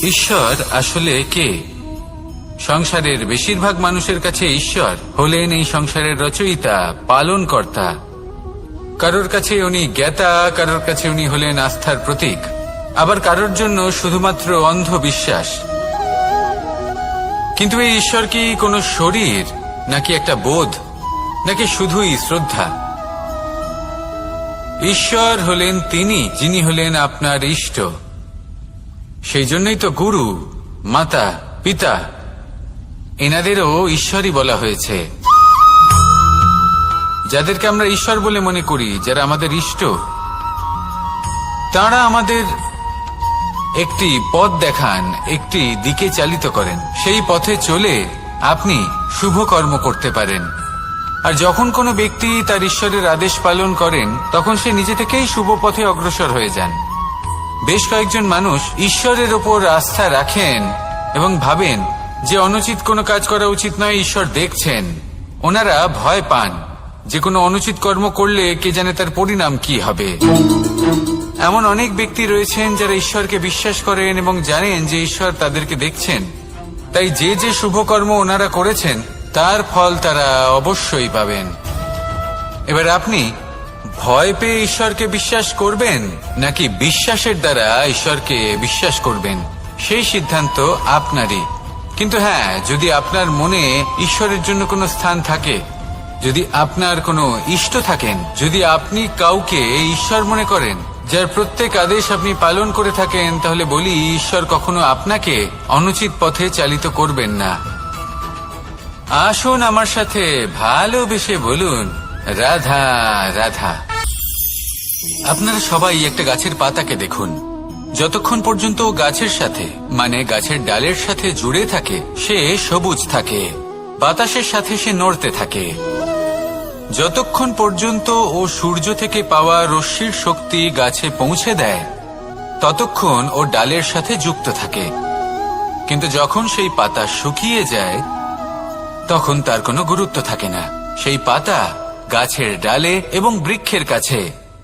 ঈশ্বর আসলে কে? সংসারের বেশিরভাগ মানুষের কাছে ঈশ্বর হলেন এই সংসারের রচয়িতা, পালনকর্তা। কারোর কাছে উনি জ্ঞাতা, কারোর কাছে উনি হলেন আস্থার প্রতীক, আবার কারোর জন্য শুধুমাত্র অন্ধ বিশ্বাস। কিন্তু এই ঈশ্বর কি কোনো শরীর, নাকি একটা বোধ, নাকি শুধুই শ্রদ্ধা? ঈশ্বর হলেন তিনি যিনি হলেন আপনার ইষ্ট। সেই জন্যই তো গুরু, মাতা, পিতা এনাদেরও ঈশ্বরই বলা হয়েছে। যাদেরকে আমরা ঈশ্বর বলে মনে করি, যারা আমাদের ইষ্ট, তারা আমাদের একটি পথ দেখান, একটি দিকে চালিত করেন। সেই পথে চলে আপনি শুভ কর্ম করতে পারেন। আর যখন কোনো ব্যক্তি তার ঈশ্বরের আদেশ পালন করেন, তখন সে নিজে থেকেই শুভ পথে অগ্রসর হয়ে যান। বেশ কয়েকজন মানুষ ঈশ্বরের ওপর আস্থা রাখেন এবং ভাবেন যে অনুচিত কোনো কাজ করা উচিত নয়, ঈশ্বর দেখছেন। ওনারা ভয় পান যে কোনো অনুচিত কর্ম করলে কে জানে তার পরিণাম কি হবে। এমন অনেক ব্যক্তি রয়েছেন যারা ঈশ্বরকে বিশ্বাস করেন এবং জানেন যে ঈশ্বর তাদেরকে দেখছেন। তাই যে যে শুভ কর্ম ওনারা করেছেন তার ফল তারা অবশ্যই পাবেন। এবার আপনি ভয় পেয়ে ঈশ্বরকে বিশ্বাস করবেন, নাকি বিশ্বাসের দ্বারা ঈশ্বরকে বিশ্বাস করবেন, সেই সিদ্ধান্ত আপনারই। কিন্তু হ্যাঁ, যদি আপনার মনে ঈশ্বরের জন্য কোনো স্থান থাকে, যদি আপনার কোনো ইষ্ট থাকেন, যদি আপনি কাউকে ঈশ্বর মনে করেন, যার প্রত্যেক আদেশ আপনি পালন করে থাকেন, তাহলে বলি ঈশ্বর কখনো আপনাকে অনুচিত পথে চালিত করবেন না। আসুন আমার সাথে ভালোবেসে বলুন, রাধা রাধা। আপনারা সবাই একটা গাছের পাতাকে দেখুন। যতক্ষণ পর্যন্ত গাছের সাথে, মানে গাছের ডালের সাথে জুড়ে থাকে, সে সবুজ থাকে, বাতাসের সাথে সে নড়তে থাকে। যতক্ষণ পর্যন্ত ও সূর্য থেকে পাওয়া রশ্মির শক্তি গাছে পৌঁছে দেয়, ততক্ষণ ও ডালের সাথে যুক্ত থাকে। কিন্তু যখন সেই পাতা শুকিয়ে যায়, তখন তার কোনো গুরুত্ব থাকে না। সেই পাতা গাছের ডালে এবং বৃক্ষের কাছে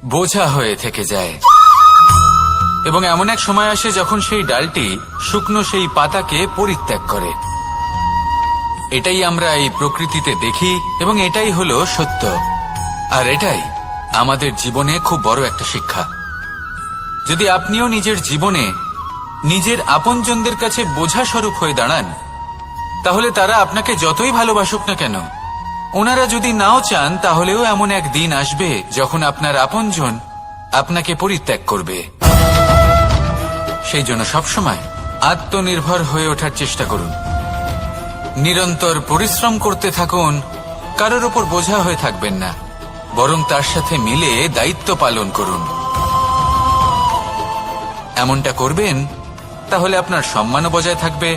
বোঝা হয়ে থেকে যায়। এবং এমন এক সময় আসে যখন সেই ডালটি শুকনো সেই পাতাকে পরিত্যাগ করে। এটাই আমরা এই প্রকৃতিতে দেখি এবং এটাই হলো সত্য। আর এটাই আমাদের জীবনে খুব বড় একটা শিক্ষা। যদি আপনিও নিজের জীবনে নিজের আপনজনদের কাছে বোঝা স্বরূপ হয়ে দাঁড়ান, তাহলে তারা আপনাকে যতই ভালোবাসুক না কেন, ওনারা যদি নাও চান, তাহলেও এমন এক দিন আসবে যখন আপনার আপনজন আপনাকে পরিত্যাগ করবে। সেই জন্য সবসময় আত্মনির্ভর হয়ে ওঠার চেষ্টা করুন। নিরন্তর পরিশ্রম করতে থাকুন, কারোর ওপর বোঝা হয়ে থাকবেন না, বরং তার সাথে মিলে দায়িত্ব পালন করুন। এমনটা করবেন, তাহলে আপনার সম্মানও বজায় থাকবে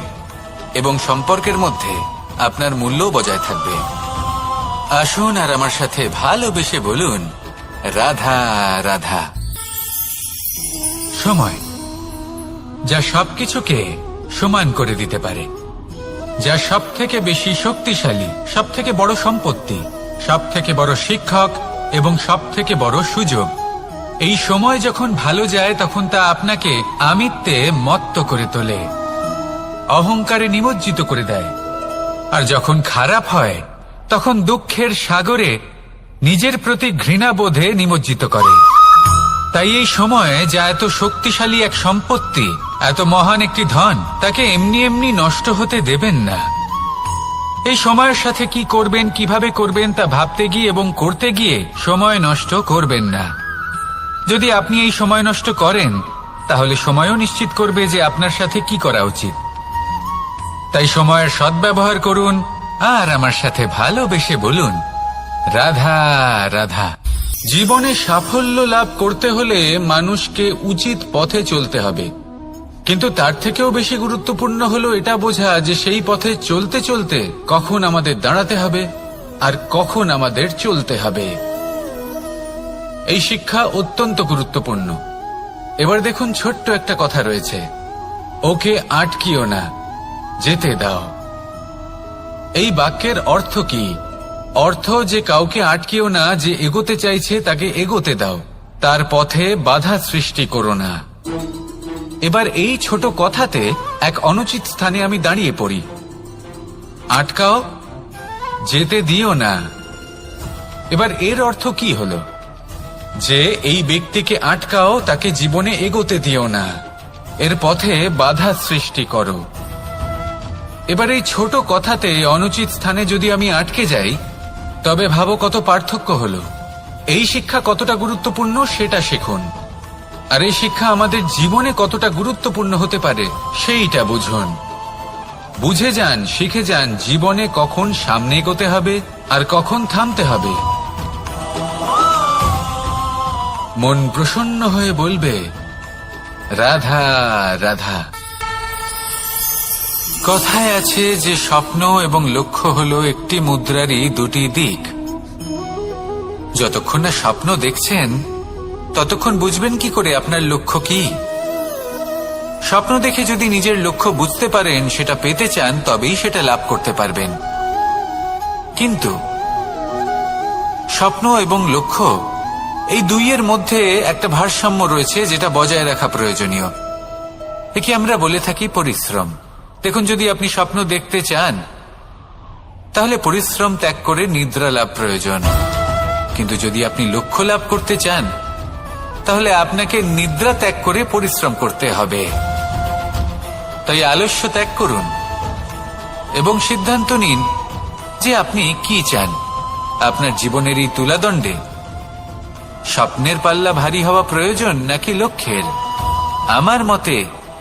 এবং সম্পর্কের মধ্যে আপনার মূল্যও বজায় থাকবে। আসুন আর আমার সাথে ভালোবেসে বলুন, রাধা রাধা। সময় যা সবকিছুকে সমান করে দিতে পারে, যা সব থেকে বেশি শক্তিশালী, সব থেকে বড় সম্পত্তি, সব থেকে বড় শিক্ষক এবং সব থেকে বড় সুযোগ। এই সময় যখন ভালো যায়, তখন তা আপনাকে আমিত্বে মত্ত করে তোলে, অহংকারে নিমজ্জিত করে দেয়। আর যখন খারাপ হয়, তখন দুঃখের সাগরে নিজের প্রতি ঘৃণাবোধে নিমজ্জিত করে। তাই এই সময় যা এত শক্তিশালী এক সম্পত্তি, এত মহান একটি ধন, তাকে এমনি এমনি নষ্ট হতে দেবেন না। এই সময়ের সাথে কি করবেন, কিভাবে করবেন তা ভাবতে গিয়ে এবং করতে গিয়ে সময় নষ্ট করবেন না। যদি আপনি এই সময় নষ্ট করেন, তাহলে সময়ও নিশ্চিত করবে যে আপনার সাথে কি করা উচিত। তাই সময়ের সদ্ব্যবহার করুন আর আমার সাথে ভালোবেসে বলুন, রাধা রাধা। জীবনে সাফল্য লাভ করতে হলে মানুষকে উচিত পথে চলতে হবে, কিন্তু তার থেকেও বেশি গুরুত্বপূর্ণ হলো এটা বোঝা যে সেই পথে চলতে চলতে কখন আমাদের দাঁড়াতে হবে আর কখন আমাদের চলতে হবে। এই শিক্ষা অত্যন্ত গুরুত্বপূর্ণ। এবার দেখুন, ছোট্ট একটা কথা রয়েছে, ওকে আটকিও না, যেতে দাও। এই বাক্যের অর্থ কি? অর্থ যে কাউকে আটকিও না, যে এগোতে চাইছে তাকে এগোতে দাও, তার পথে বাধা সৃষ্টি করো না। এবার এই ছোট কথাতে এক অনুচিত স্থানে আমি দাঁড়িয়ে পড়ি। আটকাও, যেতে দিও না। এবার এর অর্থ কি হলো? যে এই ব্যক্তিকে আটকাও, তাকে জীবনে এগোতে দিও না, এর পথে বাধা সৃষ্টি করো। এবার এই ছোট কথাতে অনুচিত স্থানে যদি আমি আটকে যাই, তবে ভাবো কত পার্থক্য হলো। এই শিক্ষা কতটা গুরুত্বপূর্ণ সেটা শিখুন, আর এই শিক্ষা আমাদের জীবনে কতটা গুরুত্বপূর্ণ হতে পারে সেইটা বুঝুন। বুঝে যান, শিখে যান জীবনে কখন সামনে এগোতে হবে আর কখন থামতে হবে। মন প্রসন্ন হয়ে বলবে, রাধা রাধা। কথায় আছে যে স্বপ্ন এবং লক্ষ্য হলো একটি মুদ্রারই দুটি দিক। যতক্ষণ না স্বপ্ন দেখছেন ততক্ষণ বুঝবেন কি করে আপনার লক্ষ্য কি। স্বপ্ন দেখে যদি নিজের লক্ষ্য বুঝতে পারেন, সেটা পেতে চান, তবেই সেটা লাভ করতে পারবেন। কিন্তু স্বপ্ন এবং লক্ষ্য এই দুইয়ের মধ্যে একটা ভারসাম্য রয়েছে, যেটা বজায় রাখা প্রয়োজনীয়। একে আমরা বলে থাকি পরিশ্রম। দেখুন, যদি আপনি স্বপ্ন দেখতে চান, তাহলে পরিশ্রম ত্যাগ করে নিদ্রা লাভ প্রয়োজন। কিন্তু যদি আপনি লক্ষ্য লাভ করতে চান, তাহলে আপনাকে নিদ্রা ত্যাগ করে পরিশ্রম করতে হবে। তাই আলস্য ত্যাগ করুন এবং সিদ্ধান্ত নিন যে আপনি কি চান। আপনার জীবনের এই তুলাদণ্ডে স্বপ্নের পাল্লা ভারী হওয়া প্রয়োজন নাকি লক্ষ্যের? আমার মতে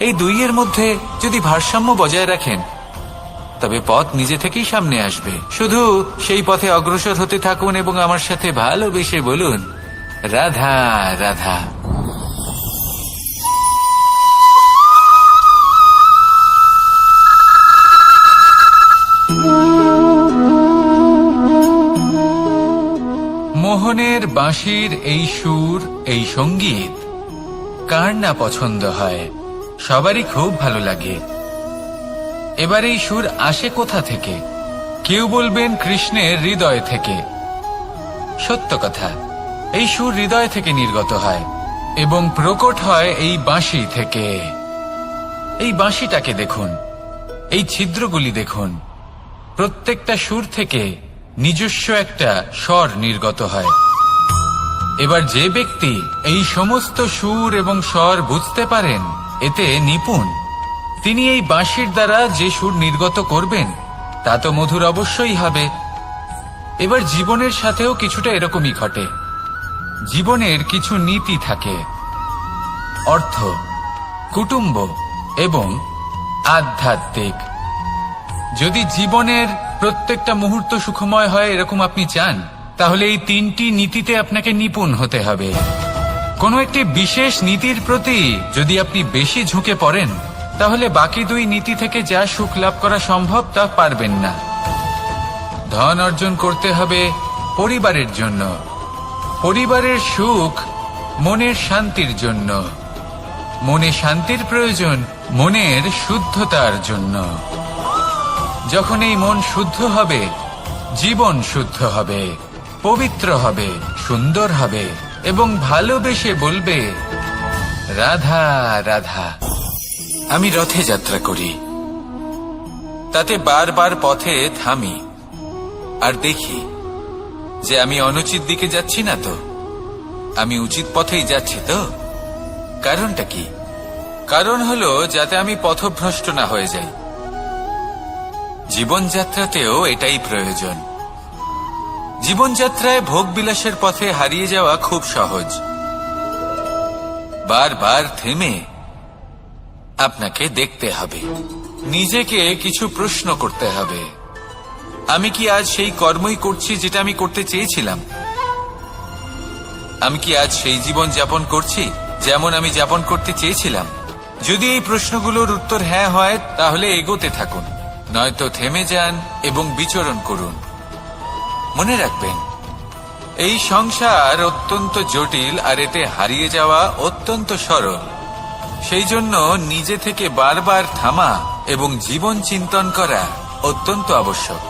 এই দুইয়ের মধ্যে যদি ভারসাম্য বজায় রাখেন, তবে পথ নিজে থেকেই সামনে আসবে। শুধু সেই পথে অগ্রসর হতে থাকুন এবং আমার সাথে ভালোবেসে বলুন, রাধা রাধা। মোহনের বাঁশির এই সুর, এই সঙ্গীত কার না পছন্দ হয়? সবারই খুব ভালো লাগে। এবার এই সুর আসে কোথা থেকে? কেউ বলবেন কৃষ্ণের হৃদয় থেকে। সত্য কথা, এই সুর হৃদয় থেকে নির্গত হয় এবং প্রকট হয় এই বাঁশি থেকে। এই বাঁশিটাকে দেখুন, এই ছিদ্রগুলি দেখুন, প্রত্যেকটা সুর থেকে নিজস্ব একটা স্বর নির্গত হয়। এবার যে ব্যক্তি এই সমস্ত সুর এবং স্বর বুঝতে পারেন, এতে নিপুণ, তিনি এই বাঁশির দ্বারা যে সুর নির্গত করবেন তা তো মধুর অবশ্যই হবে। এবার জীবনের সাথেও কিছুটা এরকমই ঘটে। জীবনের কিছু নীতি থাকে, অর্থ, কুটুম্ব এবং আধ্যাত্মিক। যদি জীবনের প্রত্যেকটা মুহূর্ত সুখময় হয় এরকম আপনি চান, তাহলে এই তিনটি নীতিতে আপনাকে নিপুণ হতে হবে। কোনো একটি বিশেষ নীতির প্রতি যদি আপনি বেশি ঝুঁকে পড়েন, তাহলে বাকি দুই নীতি থেকে যা সুখ লাভ করা সম্ভব তা পারবেন না। ধন অর্জন করতে হবে পরিবারের জন্য, পরিবারের সুখ মনের শান্তির জন্য, মনে শান্তির প্রয়োজন মনের শুদ্ধতার জন্য। যখন এই মন শুদ্ধ হবে, জীবন শুদ্ধ হবে, পবিত্র হবে, সুন্দর হবে এবং ভালোবেসে বলবে, রাধা রাধা। আমি রথে যাত্রা করি, তাতে বারবার পথে থামি আর দেখি যে আমি অনুচিত দিকে যাচ্ছি না তো, আমি উচিত পথেই যাচ্ছি তো। কারণটা কি? কারণ হলো যাতে আমি পথভ্রষ্ট না হয়ে যাই। জীবনযাত্রাতেও এটাই প্রয়োজন। জীবনযাত্রায় ভোগ বিলাসের পথে হারিয়ে যাওয়া খুব সহজ। বারবার থেমে আপনাকে দেখতে হবে, নিজেকে কিছু প্রশ্ন করতে হবে। আমি কি আজ সেই কর্মই করছি যেটা আমি করতে চেয়েছিলাম? আমি কি আজ সেই জীবন যাপন করছি যেমন আমি যাপন করতে চেয়েছিলাম? যদি এই প্রশ্নগুলোর উত্তর হ্যাঁ হয়, তাহলে এগোতে থাকুন, নয়তো থেমে যান এবং বিচরণ করুন। মনে রাখবেন, এই সংসার অত্যন্ত জটিল আর এতে হারিয়ে যাওয়া অত্যন্ত সরল। সেই জন্য নিজে থেকে বারবার থামা এবং জীবন চিন্তন করা অত্যন্ত আবশ্যক।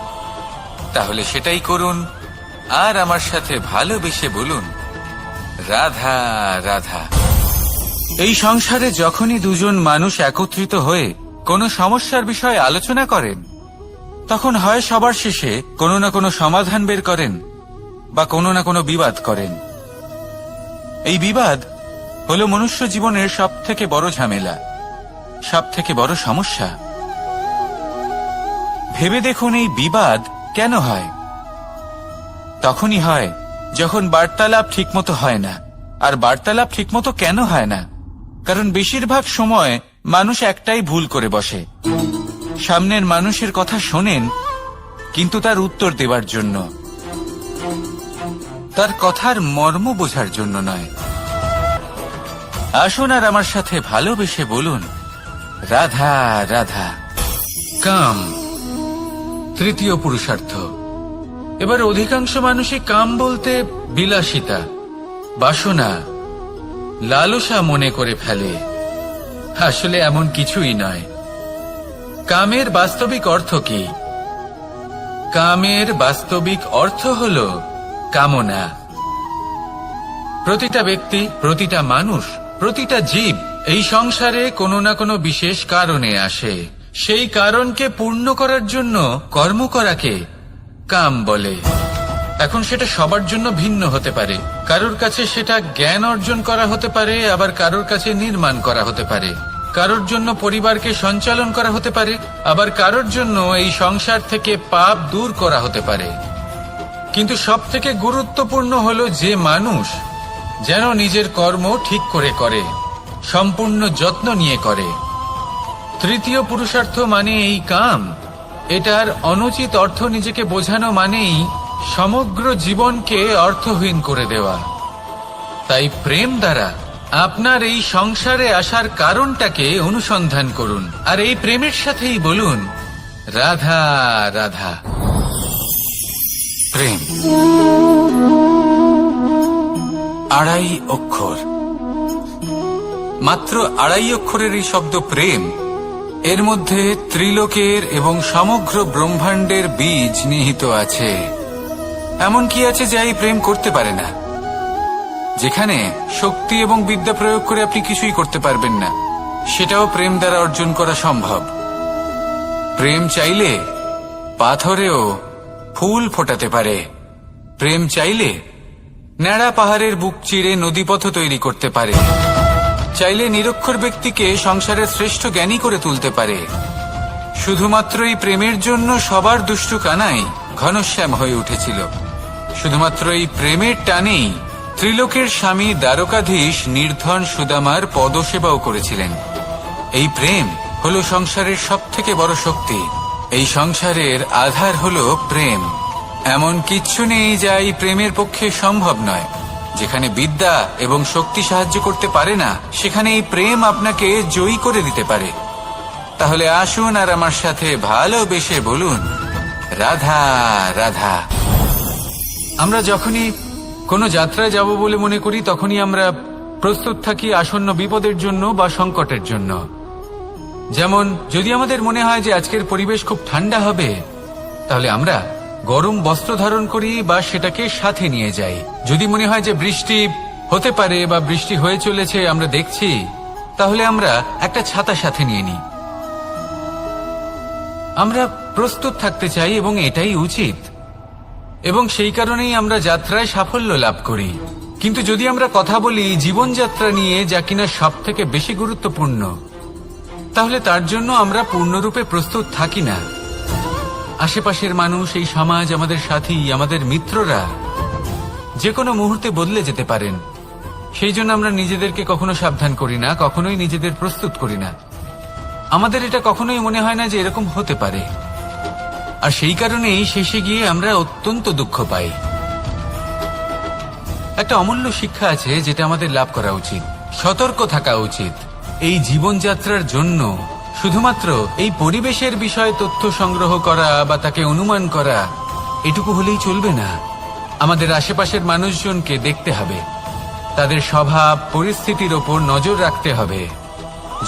তাহলে সেটাই করুন আর আমার সাথে ভালোবেসে বলুন, রাধা রাধা। এই সংসারে যখনই দুজন মানুষ একত্রিত হয়ে কোনো সমস্যার বিষয়ে আলোচনা করেন, তখন হয় সবার শেষে কোনো না কোনো সমাধান বের করেন বা কোনো না কোনো বিবাদ করেন। এই বিবাদ হলো মনুষ্য জীবনের সবথেকে বড় ঝামেলা, সবথেকে বড় সমস্যা। ভেবে দেখুন, এই বিবাদ কেন হয়? তখনই হয় যখন বার্তালাপ ঠিকমতো হয় না। আর বার্তালাপ ঠিকমতো কেন হয় না? কারণ বেশিরভাগ সময় মানুষ একটাই ভুল করে বসে। সামনের মানুষের কথা শোনেন, কিন্তু তার উত্তর দেওয়ার জন্য, তার কথার মর্ম বোঝার জন্য নয়। আসুন আর আমার সাথে ভালোবেসে বলুন, রাধা রাধা। কাম তৃতীয় পুরুষার্থ। এবার অধিকাংশ মানুষই কাম বলতে বিলাসিতা, বাসনা, লালসা মনে করে ফেলে। আসলে এমন কিছুই নয়। কামের বাস্তবিক অর্থ কি? কামের বাস্তবিক অর্থ হল কামনা। প্রতিটা ব্যক্তি, প্রতিটা মানুষ, প্রতিটা জীব এই সংসারে কোনো না কোনো বিশেষ কারণে আসে। সেই কারণকে পূর্ণ করার জন্য কর্ম করাকে কাম বলে। এখন সেটা সবার জন্য ভিন্ন হতে পারে। কারোর কাছে সেটা জ্ঞান অর্জন করা হতে পারে, আবার কারোর কাছে নির্মাণ করা হতে পারে। কারোর জন্য পরিবারকে সঞ্চালন করা হতে পারে, আবার কারোর জন্য এই সংসার থেকে পাপ দূর করা হতে পারে। কিন্তু সবথেকে গুরুত্বপূর্ণ হলো যে মানুষ যেন নিজের কর্ম ঠিক করে করে, সম্পূর্ণ যত্ন নিয়ে করে। তৃতীয় পুরুষার্থ মানে এই কাম। এটার অনুচিত অর্থ নিজেকে বোঝানো মানেই সমগ্র জীবনকে অর্থহীন করে দেওয়া। তাই প্রেম দ্বারা আপনার এই সংসারে আসার কারণটাকে অনুসন্ধান করুন, আর এই প্রেমের সাথেই বলুন, রাধা রাধা। প্রেম আড়াই অক্ষর, মাত্র আড়াই অক্ষরের এই শব্দ প্রেম, এর মধ্যে ত্রিলোকের এবং সমগ্র ব্রহ্মাণ্ডের বীজ নিহিত আছে। এমন কি আছে যে এই প্রেম করতে পারে না? যেখানে শক্তি এবং বিদ্যা প্রয়োগ করে আপনি কিছুই করতে পারবেন না, সেটাও প্রেম দ্বারা অর্জন করা সম্ভব। প্রেম চাইলে পাথরেও ফুল ফোটাতে পারে। প্রেম চাইলে ন্যাড়া পাহাড়ের বুক চিরে নদীপথ তৈরি করতে পারে। চাইলে নিরক্ষর ব্যক্তিকে সংসারের শ্রেষ্ঠ জ্ঞানী করে তুলতে পারে। শুধুমাত্র এই প্রেমের জন্য সবার দুষ্টু কানাই ঘনশ্যাম হয়ে উঠেছিল। শুধুমাত্র এই প্রেমের টানেই ত্রিলোকের স্বামী দ্বারকাধীশ নির্ধন সুদামার পদসেবাও করেছিলেন। এই প্রেম হলো সংসারের সবথেকে বড় শক্তি। এই সংসারের আধার হলো প্রেম। এমন কিচ্ছু নেই যা এই প্রেমের পক্ষে সম্ভব নয়। যেখানে বিদ্যা এবং শক্তি সাহায্য করতে পারে না, সেখানে এই প্রেম আপনাকে জয়ী করে দিতে পারে। তাহলে আসুন আর আমার সাথে ভালোবেসে বলুন, রাধা রাধা। আমরা যখনই কোনো যাত্রায় যাব বলে মনে করি, তখনই আমরা প্রস্তুত থাকি আসন্ন বিপদের জন্য বা সংকটের জন্য। যেমন যদি আমাদের মনে হয় যে আজকের পরিবেশ খুব ঠান্ডা হবে, তাহলে আমরা গরম বস্ত্র ধারণ করি বা সেটাকে সাথে নিয়ে যাই। যদি মনে হয় যে বৃষ্টি হতে পারে বা বৃষ্টি হয়ে চলেছে, আমরা দেখছি, তাহলে আমরা একটা ছাতা সাথে নিয়ে নিই। আমরা প্রস্তুত থাকতে চাই এবং এটাই উচিত, এবং সেই কারণেই আমরা যাত্রায় সাফল্য লাভ করি। কিন্তু যদি আমরা কথা বলি জীবনযাত্রা নিয়ে, যা কিনা সব থেকে বেশি গুরুত্বপূর্ণ, তাহলে তার জন্য আমরা পূর্ণরূপে প্রস্তুত থাকি না। আশেপাশের মানুষ, এই সমাজ, আমাদের সাথী, আমাদের মিত্ররা যে কোনো মুহূর্তে বদলে যেতে পারেন। সেই জন্য আমরা নিজেদেরকে কখনো সাবধান করি না, কখনোই নিজেদের প্রস্তুত করি না। আমাদের এটা কখনোই মনে হয় না যে এরকম হতে পারে, আর সেই কারণেই শেষে গিয়ে আমরা অত্যন্ত দুঃখ পাই। একটা অমূল্য শিক্ষা আছে যেটা আমাদের লাভ করা উচিত। সতর্ক থাকা উচিত। এই জীবনযাত্রার জন্য শুধুমাত্র এই পরিবেশের বিষয়ে তথ্য সংগ্রহ করা বা তাকে অনুমান করা, এটুকু হলেই চলবে না। আমাদের আশেপাশের মানুষজনকে দেখতে হবে, তাদের স্বভাব পরিস্থিতির ওপর নজর রাখতে হবে।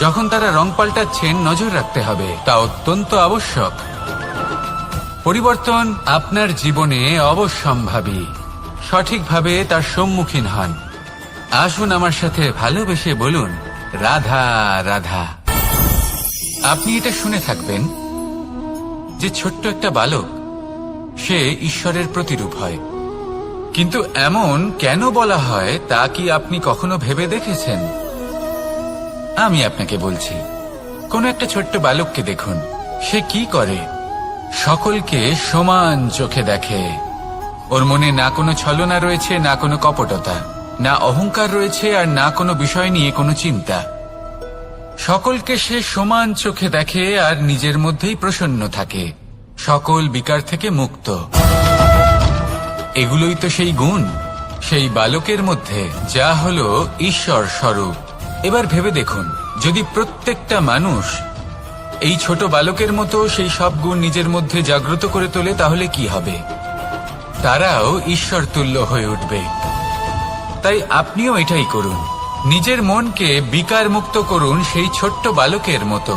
যখন তারা রং পাল্টাচ্ছেন, নজর রাখতে হবে। তা অত্যন্ত আবশ্যক। পরিবর্তন আপনার জীবনে অবশ্যম্ভাবী। সঠিকভাবে তার সম্মুখীন হন। আসুন আমার সাথে ভালোবেসে বলুন, রাধা রাধা। আপনি এটা শুনে থাকবেন যে ছোট্ট একটা বালক সে ঈশ্বরের প্রতিরূপ হয়, কিন্তু এমন কেন বলা হয় তা কি আপনি কখনো ভেবে দেখেছেন? আমি আপনাকে বলছি, কোন একটা ছোট্ট বালককে দেখুন, সে কি করে? সকলকে সমান চোখে দেখে। ওর মনে না কোনো ছলনা রয়েছে, না কোনো কপটতা, না অহংকার রয়েছে, আর না কোনো বিষয় নিয়ে কোনো চিন্তা। সকলকে সে সমান চোখে দেখে আর নিজের মধ্যেই প্রসন্ন থাকে, সকল বিকার থেকে মুক্ত। এগুলোই তো সেই গুণ সেই বালকের মধ্যে, যা হলো ঈশ্বর স্বরূপ। এবার ভেবে দেখুন, যদি প্রত্যেকটা মানুষ এই ছোট বালকের মতো সেই সব গুণ নিজের মধ্যে জাগ্রত করে তোলে, তাহলে কি হবে? তারাও ঈশ্বর তুল্য হয়ে উঠবে। তাই আপনিও এটাই করুন, নিজের মনকে বিকার মুক্ত করুন সেই ছোট্ট বালকের মতো।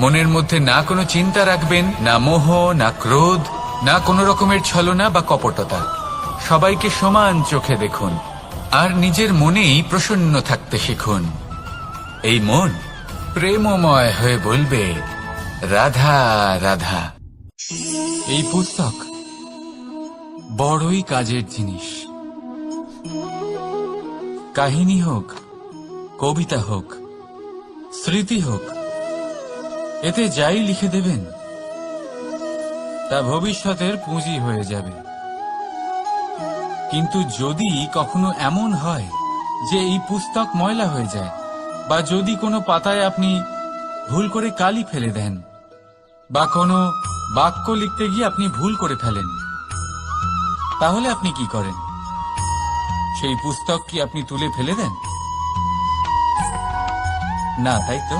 মনের মধ্যে না কোনো চিন্তা রাখবেন, না মোহ, না ক্রোধ, না কোনো রকমের ছলনা বা কপটতা। সবাইকে সমান চোখে দেখুন আর নিজের মনেই প্রসন্ন থাকতে শিখুন। এই মন প্রেমময় হয়ে বলবে, রাধা রাধা। এই পুস্তক বড়ই কাজের জিনিস। কাহিনী হোক, কবিতা হোক, স্মৃতি হোক, এতে যাই লিখে দেবেন তা ভবিষ্যতের পুঁজি হয়ে যাবে। কিন্তু যদি কখনো এমন হয় যে এই পুস্তক ময়লা হয়ে যায়, বা যদি কোনো পাতায় আপনি ভুল করে কালি ফেলে দেন, বা কোনো বাক্য লিখতে গিয়ে আপনি ভুল করে ফেলেন, তাহলে আপনি কি করেন? সেই পুস্তক কি আপনি তুলে ফেলে দেন? না, তাই তো।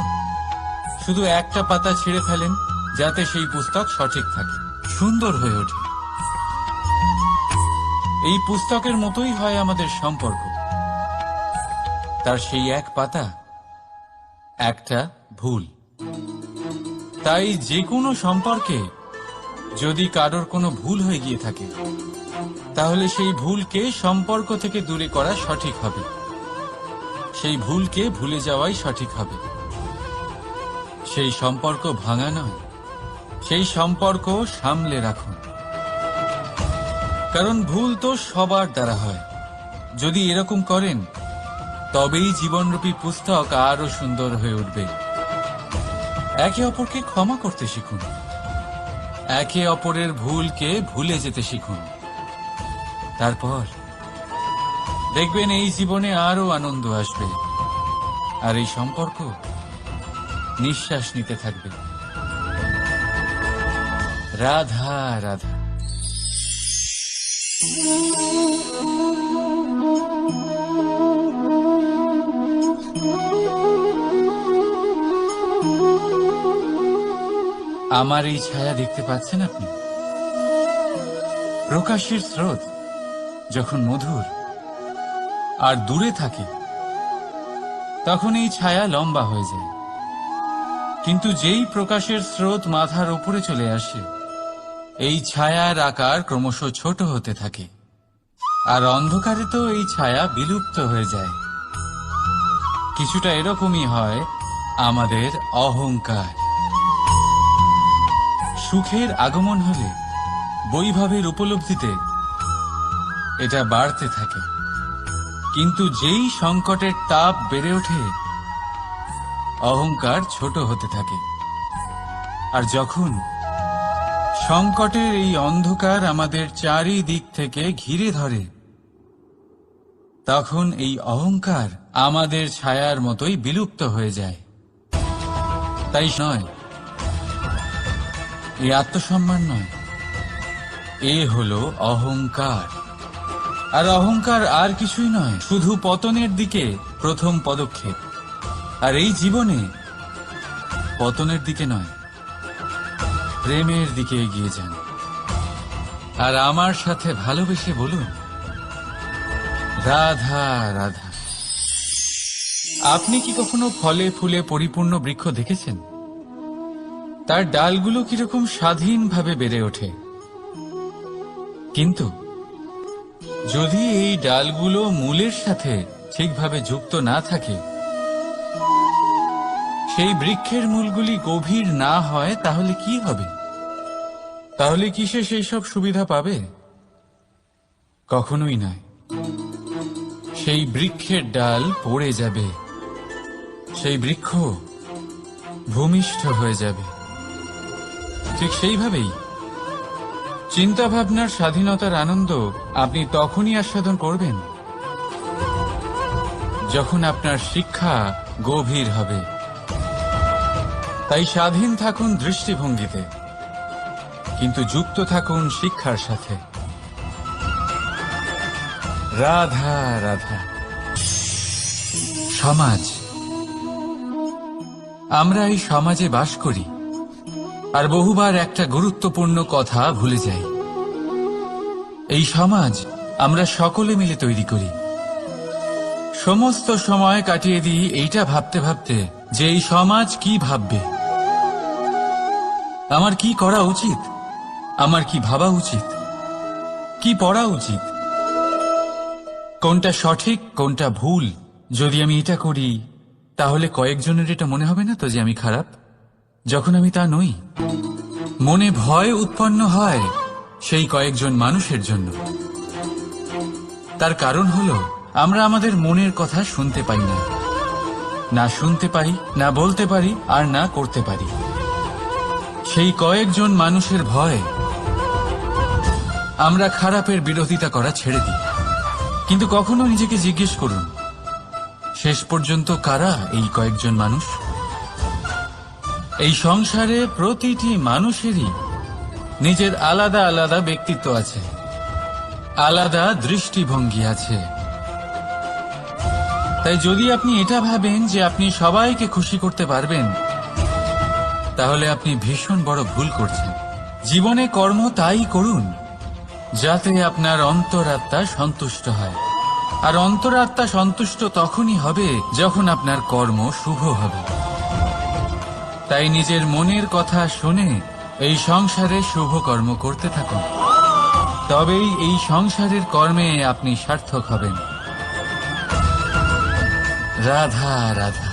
শুধু একটা পাতা ছিঁড়ে ফেলেন, যাতে সেই পুস্তক সঠিক থাকে, সুন্দর হয়ে ওঠে। এই পুস্তকের মতোই হয় আমাদের সম্পর্ক। তার সেই এক পাতা, একটা ভুল। তাই যে কোনো সম্পর্কে যদি কারোর কোনো ভুল হয়ে গিয়ে থাকে, তাহলে সেই ভুলকে সম্পর্ক থেকে দূরে করা সঠিক হবে। সেই ভুলকে ভুলে যাওয়াই সঠিক হবে। সেই সম্পর্ক ভাঙা নয়, সেই সম্পর্ক সামলে রাখুন। কারণ ভুল তো সবার দ্বারা হয়। যদি এরকম করেন, তবেই জীবনরূপী পুস্তক আরো সুন্দর হয়ে উঠবে। একে অপরকে ক্ষমা করতে শিখুন, একে অপরের ভুলকে ভুলে যেতে শিখুন। তারপর দেখবেন এই জীবনে আরো আনন্দ আসবে, আর এই সম্পর্ক নিঃশ্বাস নিতে থাকবে। রাধা রাধা। আমার এই ছায়া দেখতে পাচ্ছেন আপনি? প্রকাশের স্রোত যখন মধুর আর দূরে থাকে, তখন এই ছায়া লম্বা হয়ে যায়। কিন্তু যেই প্রকাশের স্রোত মাথার উপরে চলে আসে, এই ছায়ার আকার ক্রমশ ছোট হতে থাকে, আর অন্ধকারে তো এই ছায়া বিলুপ্ত হয়ে যায়। কিছুটা এরকমই হয় আমাদের অহংকার। সুখের আগমন হলে, বৈভবের উপলব্ধিতে এটা বাড়তে থাকে। কিন্তু যেই সংকটের তাপ বেড়ে ওঠে, অহংকার ছোট হতে থাকে। আর যখন সংকটের এই অন্ধকার আমাদের চারিদিক থেকে ঘিরে ধরে, তখন এই অহংকার আমাদের ছায়ার মতোই বিলুপ্ত হয়ে যায়। তাই নয়, এই আত্মসম্মান নয়, এ হলো অহংকার। আর অহংকার আর কিছুই নয়, শুধু পতনের দিকে প্রথম পদক্ষেপ। আর এই জীবনে পতনের দিকে নয়, প্রেমের দিকে এগিয়ে যান। আর আমার সাথে ভালোবেসে বলুন, রাধা রাধা। আপনি কি কখনো ফলে ফুলে পরিপূর্ণ বৃক্ষ দেখেছেন? তার ডালগুলো কিরকম স্বাধীনভাবে বেড়ে ওঠে। কিন্তু যদি এই ডালগুলো মূলের সাথে ঠিকভাবে যুক্ত না থাকে, সেই বৃক্ষের মূলগুলি গভীর না হয় তাহলে কি হবে? তাহলে কি সে সেই সব সুবিধা পাবে? কখনোই নয়। সেই বৃক্ষের ডাল পড়ে যাবে, সেই বৃক্ষ ভূমিষ্ঠ হয়ে যাবে। ঠিক সেইভাবেই চিন্তা ভাবনার স্বাধীনতার আনন্দ আপনি তখনই আস্বাদন করবেন যখন আপনার শিক্ষা গভীর হবে। তাই স্বাধীন থাকুন দৃষ্টিভঙ্গিতে, কিন্তু যুক্ত থাকুন শিক্ষার সাথে। রাধা রাধা। সমাজ, আমরা এই সমাজে বাস করি আর বহুবার একটা গুরুত্বপূর্ণ কথা ভুলে যাই। এই সমাজ আমরা সকলে মিলে তৈরি করি। সমস্ত সময় কাটিয়ে দিই এইটা ভাবতে ভাবতে যে এই সমাজ কি ভাববে, আমার কি করা উচিত, আমার কি ভাবা উচিত, কি পড়া উচিত, কোনটা সঠিক কোনটা ভুল। যদি আমি এটা করি তাহলে কয়েকজনের এটা মনে হবে না তো যে আমি খারাপ, যখন আমি তা নই। মনে ভয় উৎপন্ন হয় সেই কয়েকজন মানুষের জন্য। তার কারণ হলো আমরা আমাদের মনের কথা শুনতে পাই না, না শুনতে পারি, না বলতে পারি, আর না করতে পারি। সেই কয়েকজন মানুষের ভয় আমরা খারাপের বিরোধিতা করা ছেড়ে দিই। কিন্তু কখনো নিজেকে জিজ্ঞেস করুন, শেষ পর্যন্ত কারা এই কয়েকজন মানুষ? এই সংসারে প্রতিটি মানুষেরই নিজের আলাদা আলাদা ব্যক্তিত্ব আছে, আলাদা দৃষ্টিভঙ্গি আছে। তাই যদি আপনি এটা ভাবেন যে আপনি সবাইকে খুশি করতে পারবেন, তাহলে আপনি ভীষণ বড় ভুল করছেন। জীবনে কর্ম তাই করুন যাতে আপনার অন্তরাত্মা সন্তুষ্ট হয়, আর অন্তরাত্মা সন্তুষ্ট তখনই হবে যখন আপনার কর্ম শুভ হবে। তাই নিজের মনের কথা শুনে এই সংসারে শুভ কর্ম করতে থাকুন, তবেই এই সংসারের কর্মে আপনি সার্থক হবেন। রাধা রাধা।